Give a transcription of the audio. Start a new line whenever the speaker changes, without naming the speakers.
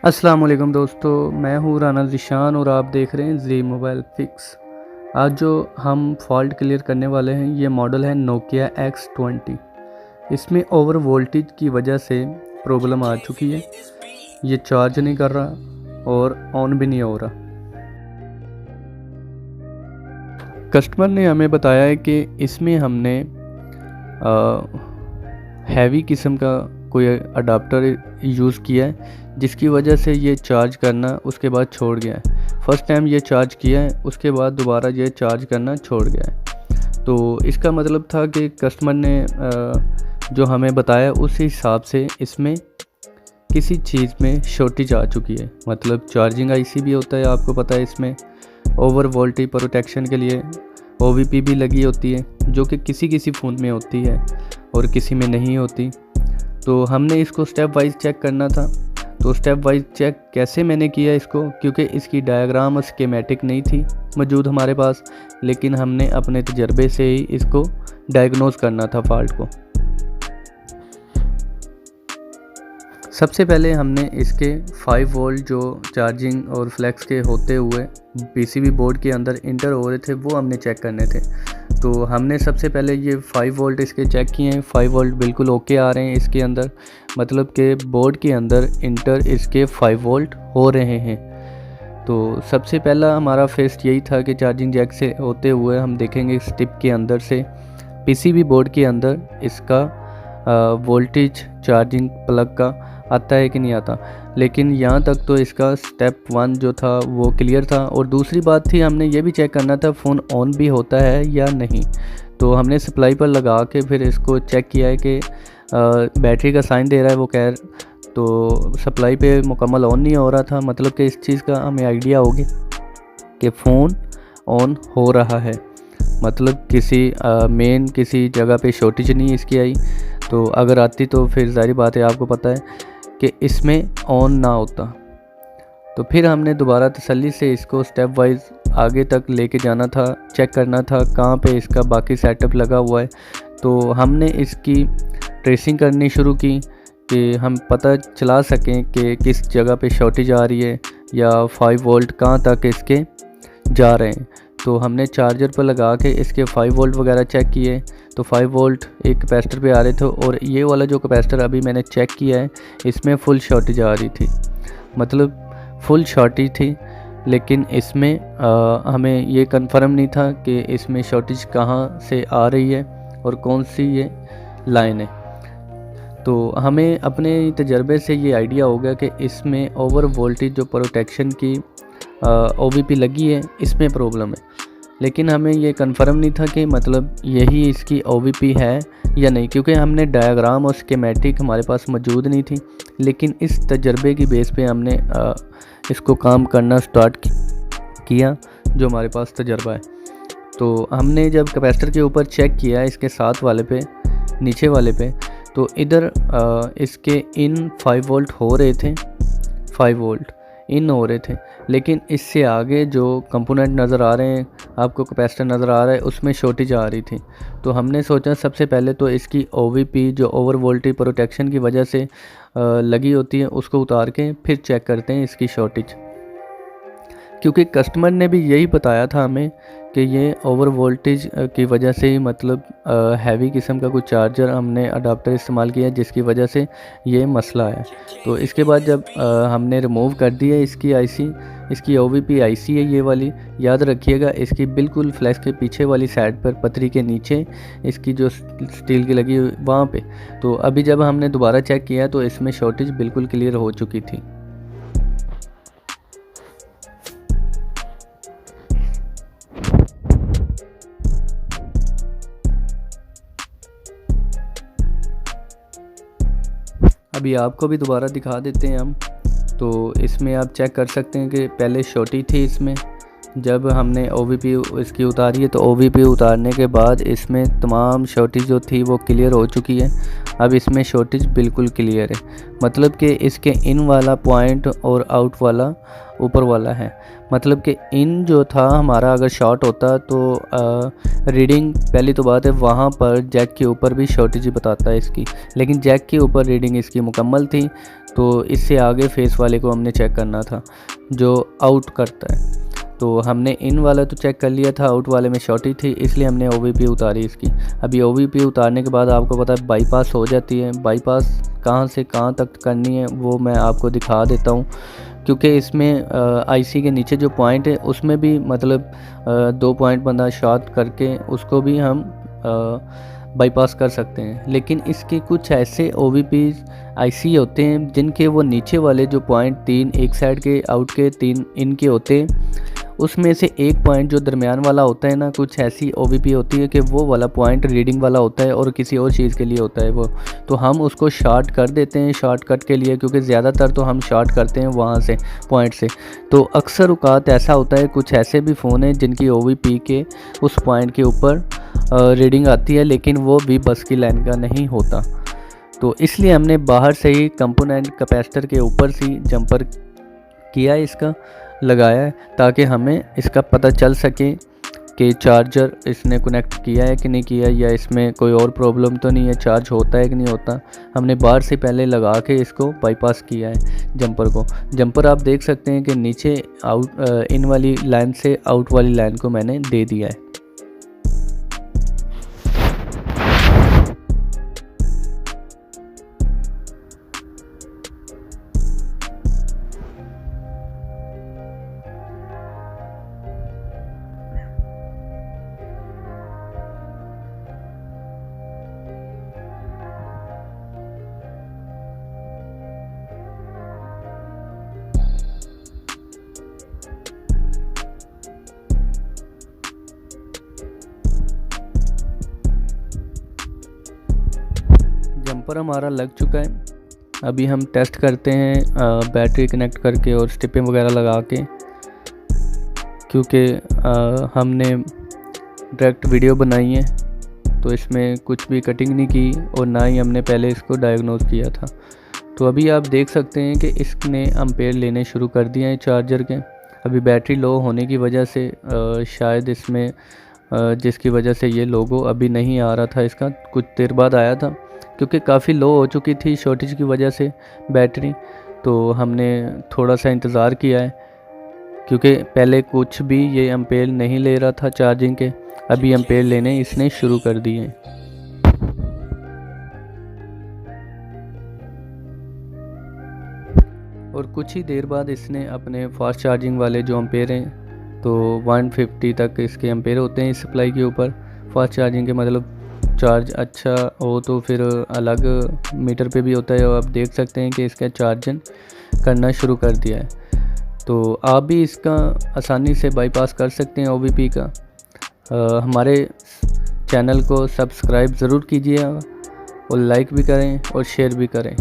अस्सलाम वालेकुम दोस्तों, मैं हूँ राना ज़ीशान और आप देख रहे हैं ज़ी मोबाइल फिक्स। आज जो हम फॉल्ट क्लियर करने वाले हैं ये मॉडल है नोकिया X20। इसमें ओवर वोल्टेज की वजह से प्रॉब्लम आ चुकी है। ये चार्ज नहीं कर रहा और ऑन भी नहीं हो रहा। कस्टमर ने हमें बताया है कि इसमें हमने हैवी किस्म का कोई अडाप्टर यूज़ किया है जिसकी वजह से ये चार्ज करना उसके बाद छोड़ गया है। फर्स्ट टाइम ये चार्ज किया है, उसके बाद दोबारा ये चार्ज करना छोड़ गया है। तो इसका मतलब था कि कस्टमर ने जो हमें बताया उस हिसाब से इसमें किसी चीज़ में शॉर्टेज आ चुकी है। मतलब चार्जिंग आईसी भी होता है, आपको पता है। इसमें ओवर वोल्टेज प्रोटेक्शन के लिए OVP भी लगी होती है जो कि किसी किसी फ़ोन में होती है और किसी में नहीं होती। तो हमने इसको स्टेप वाइज चेक करना था। तो स्टेप वाइज चेक कैसे मैंने किया इसको, क्योंकि इसकी डायग्राम और स्कीमेटिक नहीं थी मौजूद हमारे पास, लेकिन हमने अपने तजर्बे से ही इसको डायग्नोज करना था फॉल्ट को। सबसे पहले हमने इसके 5 वोल्ट जो चार्जिंग और फ्लैक्स के होते हुए PCB बोर्ड के अंदर इंटर हो रहे थे वो हमने चेक करने थे। तो हमने सबसे पहले ये 5 वोल्ट इसके चेक किए हैं। 5 वोल्ट बिल्कुल ओके आ रहे हैं इसके अंदर, मतलब कि बोर्ड के अंदर इंटर इसके 5 वोल्ट हो रहे हैं। तो सबसे पहला हमारा फेस्ट यही था कि चार्जिंग जैक से होते हुए हम देखेंगे इस टिप के अंदर से PCB बोर्ड के अंदर इसका वोल्टेज चार्जिंग प्लग का आता है कि नहीं आता। लेकिन यहाँ तक तो इसका स्टेप 1 जो था वो क्लियर था। और दूसरी बात थी, हमने ये भी चेक करना था फ़ोन ऑन भी होता है या नहीं। तो हमने सप्लाई पर लगा के फिर इसको चेक किया है कि बैटरी का साइन दे रहा है वो खैर, तो सप्लाई पे मुकम्मल ऑन नहीं हो रहा था। मतलब कि इस चीज़ का हमें आइडिया हो गया कि फ़ोन ऑन हो रहा है, मतलब किसी मेन किसी जगह पे शॉर्टेज नहीं इसकी आई। तो अगर आती तो फिर जाहिर बात है, आपको पता है कि इसमें ऑन ना होता। तो फिर हमने दोबारा तसल्ली से इसको स्टेप वाइज आगे तक लेके जाना था, चेक करना था कहाँ पे इसका बाकी सेटअप लगा हुआ है। तो हमने इसकी ट्रेसिंग करनी शुरू की कि हम पता चला सकें कि किस जगह पे शॉर्टेज आ रही है या 5 वोल्ट कहाँ तक इसके जा रहे हैं। तो हमने चार्जर पर लगा के इसके 5 वोल्ट वगैरह चेक किए। तो 5 वोल्ट एक कैपेसिटर पे आ रहे थे और ये वाला जो कैपेसिटर अभी मैंने चेक किया है इसमें फुल शॉर्टेज आ रही थी, मतलब फुल शॉर्टेज थी। लेकिन इसमें हमें ये कंफर्म नहीं था कि इसमें शॉर्टेज कहाँ से आ रही है और कौन सी ये लाइन है। तो हमें अपने तजर्बे से ये आइडिया हो गया कि इसमें ओवर वोल्टेज जो प्रोटेक्शन की OVP लगी है इसमें प्रॉब्लम है। लेकिन हमें ये कंफर्म नहीं था कि मतलब यही इसकी OVP है या नहीं, क्योंकि हमने डायग्राम और स्कीमेटिक हमारे पास मौजूद नहीं थी। लेकिन इस तजर्बे की बेस पे हमने इसको काम करना स्टार्ट किया जो हमारे पास तजर्बा है। तो हमने जब कैपेसिटर के ऊपर चेक किया इसके साथ वाले पे, नीचे वाले पे, तो इधर इसके इन 5 वोल्ट हो रहे थे, 5 वोल्ट इन हो रहे थे। लेकिन इससे आगे जो कंपोनेंट नज़र आ रहे हैं आपको, कैपेसिटर नज़र आ रहा है, उसमें शॉर्टेज आ रही थी। तो हमने सोचा सबसे पहले तो इसकी OVP जो ओवर वोल्टेज प्रोटेक्शन की वजह से लगी होती है उसको उतार के फिर चेक करते हैं इसकी शॉर्टेज, क्योंकि कस्टमर ने भी यही बताया था हमें कि ये ओवर वोल्टेज की वजह से ही, मतलब हैवी किस्म का कुछ चार्जर हमने अडाप्टर इस्तेमाल किया जिसकी वजह से ये मसला है। तो इसके बाद जब हमने रिमूव कर दिया इसकी आईसी, इसकी OVP आईसी है ये वाली, याद रखिएगा इसकी बिल्कुल फ्लैश के पीछे वाली साइड पर, पतरी के नीचे इसकी जो स्टील की लगी वहाँ पे। तो अभी जब हमने दोबारा चेक किया तो इसमें शॉर्टेज बिल्कुल क्लियर हो चुकी थी। अभी आपको भी दोबारा दिखा देते हैं हम। तो इसमें आप चेक कर सकते हैं कि पहले शॉर्टेज थी इसमें, जब हमने OVP इसकी उतारी है तो OVP उतारने के बाद इसमें तमाम शॉर्टेज जो थी वो क्लियर हो चुकी है। अब इसमें शॉर्टेज बिल्कुल क्लियर है, मतलब कि इसके इन वाला पॉइंट और आउट वाला ऊपर वाला है। मतलब कि इन जो था हमारा अगर शॉर्ट होता तो रीडिंग, पहली तो बात है वहाँ पर जैक के ऊपर भी शॉर्टेज बताता है इसकी, लेकिन जैक के ऊपर रीडिंग इसकी मुकम्मल थी। तो इससे आगे फेस वाले को हमने चेक करना था जो आउट करता है। तो हमने इन वाला तो चेक कर लिया था, आउट वाले में शॉर्टी थी, इसलिए हमने OVP उतारी इसकी। अभी OVP उतारने के बाद आपको पता है बाईपास हो जाती है। बाईपास कहाँ से कहाँ तक करनी है वो मैं आपको दिखा देता हूँ, क्योंकि इसमें IC के नीचे जो पॉइंट है उसमें भी मतलब 2 पॉइंट बंदा शॉर्ट करके उसको भी हम बाईपास कर सकते हैं। लेकिन इसके कुछ ऐसे OVP IC होते हैं जिनके वो नीचे वाले जो पॉइंट 3 एक साइड के आउट के 3 इनके होते हैं, उसमें से एक पॉइंट जो दरमियान वाला होता है ना, कुछ ऐसी OVP होती है कि वो वाला पॉइंट रीडिंग वाला होता है और किसी और चीज़ के लिए होता है वो, तो हम उसको शॉर्ट कर देते हैं शॉर्टकट के लिए, क्योंकि ज़्यादातर तो हम शॉर्ट करते हैं वहाँ से पॉइंट से। तो अक्सर औकात ऐसा होता है, कुछ ऐसे भी फ़ोन हैं जिनकी OVP के उस पॉइंट के ऊपर रीडिंग आती है, लेकिन वो भी बस की लाइन का नहीं होता। तो इसलिए हमने बाहर से ही कंपोनेंट कैपेसिटर के ऊपर से जंपर किया, इसका लगाया है, ताकि हमें इसका पता चल सके कि चार्जर इसने कनेक्ट किया है कि नहीं किया, या इसमें कोई और प्रॉब्लम तो नहीं है, चार्ज होता है कि नहीं होता। हमने बाहर से पहले लगा के इसको बाईपास किया है जंपर को। जंपर आप देख सकते हैं कि नीचे आउट इन वाली लाइन से आउट वाली लाइन को मैंने दे दिया है। जंपर हमारा लग चुका है। अभी हम टेस्ट करते हैं बैटरी कनेक्ट करके और स्टिपें वगैरह लगा के, क्योंकि हमने डायरेक्ट वीडियो बनाई है तो इसमें कुछ भी कटिंग नहीं की और ना ही हमने पहले इसको डायग्नोज किया था। तो अभी आप देख सकते हैं कि इसने एम्पेयर लेने शुरू कर दिए हैं चार्जर के। अभी बैटरी लो होने की वजह से शायद इसमें जिसकी वजह से ये लोगो अभी नहीं आ रहा था, इसका कुछ देर बाद आया था, क्योंकि काफ़ी लो हो चुकी थी शॉर्टेज की वजह से बैटरी। तो हमने थोड़ा सा इंतज़ार किया है, क्योंकि पहले कुछ भी ये एम्पेयर नहीं ले रहा था चार्जिंग के, अभी एम्पेयर लेने इसने शुरू कर दिए। और कुछ ही देर बाद इसने अपने फास्ट चार्जिंग वाले जो एम्पेयर हैं, तो 150 तक इसके एम्पेयर होते हैं इस सप्लाई के ऊपर फास्ट चार्जिंग के, मतलब चार्ज अच्छा हो तो फिर अलग मीटर पे भी होता है। और आप देख सकते हैं कि इसका चार्जिंग करना शुरू कर दिया है। तो आप भी इसका आसानी से बाईपास कर सकते हैं OVP का। हमारे चैनल को सब्सक्राइब ज़रूर कीजिए और लाइक भी करें और शेयर भी करें।